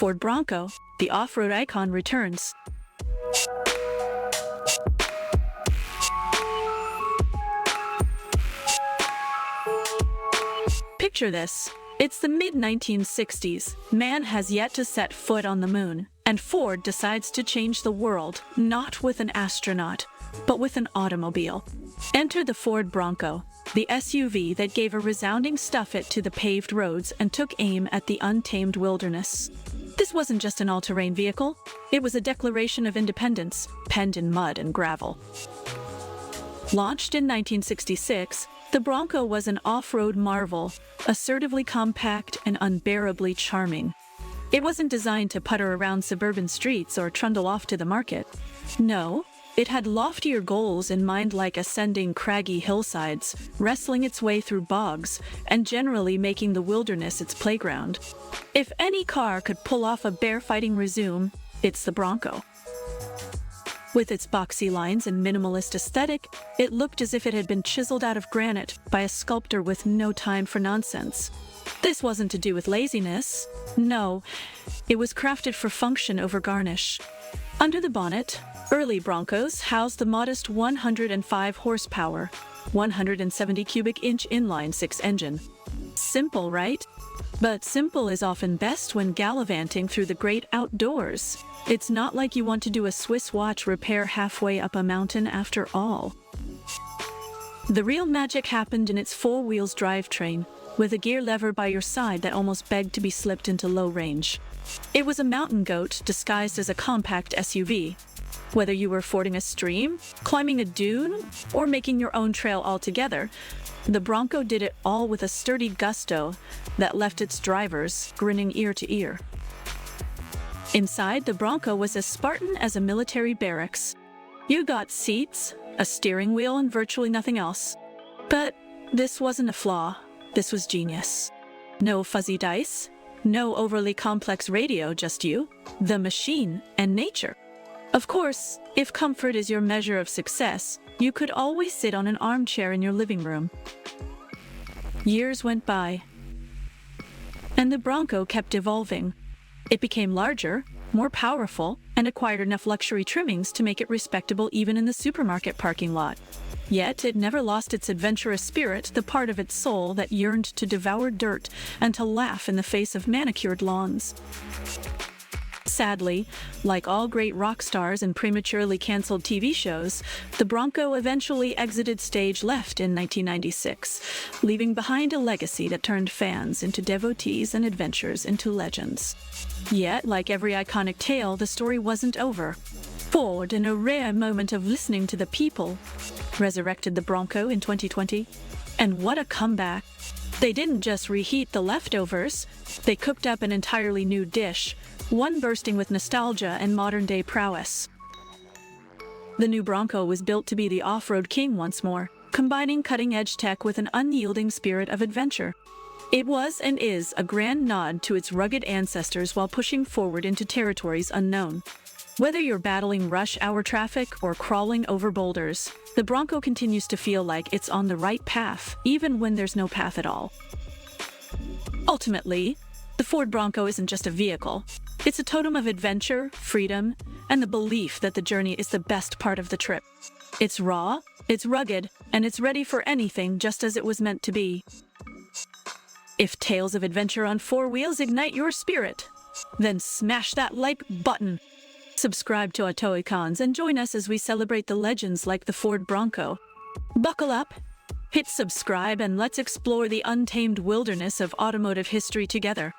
Ford Bronco, the off-road icon, returns. Picture this. It's the mid-1960s. Man has yet to set foot on the moon, and Ford decides to change the world, not with an astronaut, but with an automobile. Enter the Ford Bronco, the SUV that gave a resounding stuff-it to the paved roads and took aim at the untamed wilderness. This wasn't just an all-terrain vehicle. It was a declaration of independence, penned in mud and gravel. Launched in 1966, the Bronco was an off-road marvel, assertively compact and unbearably charming. It wasn't designed to putter around suburban streets or trundle off to the market. No, it had loftier goals in mind, like ascending craggy hillsides, wrestling its way through bogs, and generally making the wilderness its playground. If any car could pull off a bear-fighting resume, it's the Bronco. With its boxy lines and minimalist aesthetic, it looked as if it had been chiseled out of granite by a sculptor with no time for nonsense. This wasn't to do with laziness. No, it was crafted for function over garnish. Under the bonnet, early Broncos housed the modest 105 horsepower, 170 cubic inch inline-six engine. Simple, right? But simple is often best when gallivanting through the great outdoors. It's not like you want to do a Swiss watch repair halfway up a mountain after all. The real magic happened in its four-wheels drivetrain, with a gear lever by your side that almost begged to be slipped into low range. It was a mountain goat disguised as a compact SUV. Whether you were fording a stream, climbing a dune, or making your own trail altogether, the Bronco did it all with a sturdy gusto that left its drivers grinning ear to ear. Inside, the Bronco was as Spartan as a military barracks. You got seats, a steering wheel, and virtually nothing else. But this wasn't a flaw. This was genius. No fuzzy dice, no overly complex radio, just you, the machine, and nature. Of course, if comfort is your measure of success, you could always sit on an armchair in your living room. Years went by, and the Bronco kept evolving. It became larger, more powerful, and acquired enough luxury trimmings to make it respectable even in the supermarket parking lot. Yet it never lost its adventurous spirit, the part of its soul that yearned to devour dirt and to laugh in the face of manicured lawns. Sadly, like all great rock stars and prematurely canceled TV shows, the Bronco eventually exited stage left in 1996, leaving behind a legacy that turned fans into devotees and adventures into legends. Yet, like every iconic tale, the story wasn't over. Ford, in a rare moment of listening to the people, resurrected the Bronco in 2020. And what a comeback! They didn't just reheat the leftovers, they cooked up an entirely new dish, one bursting with nostalgia and modern-day prowess. The new Bronco was built to be the off-road king once more, combining cutting-edge tech with an unyielding spirit of adventure. It was and is a grand nod to its rugged ancestors while pushing forward into territories unknown. Whether you're battling rush hour traffic or crawling over boulders, the Bronco continues to feel like it's on the right path, even when there's no path at all. Ultimately, the Ford Bronco isn't just a vehicle. It's a totem of adventure, freedom, and the belief that the journey is the best part of the trip. It's raw, it's rugged, and it's ready for anything, just as it was meant to be. If tales of adventure on four wheels ignite your spirit, then smash that like button. Subscribe to our Toy-Cons and join us as we celebrate the legends like the Ford Bronco. Buckle up, hit subscribe, and let's explore the untamed wilderness of automotive history together.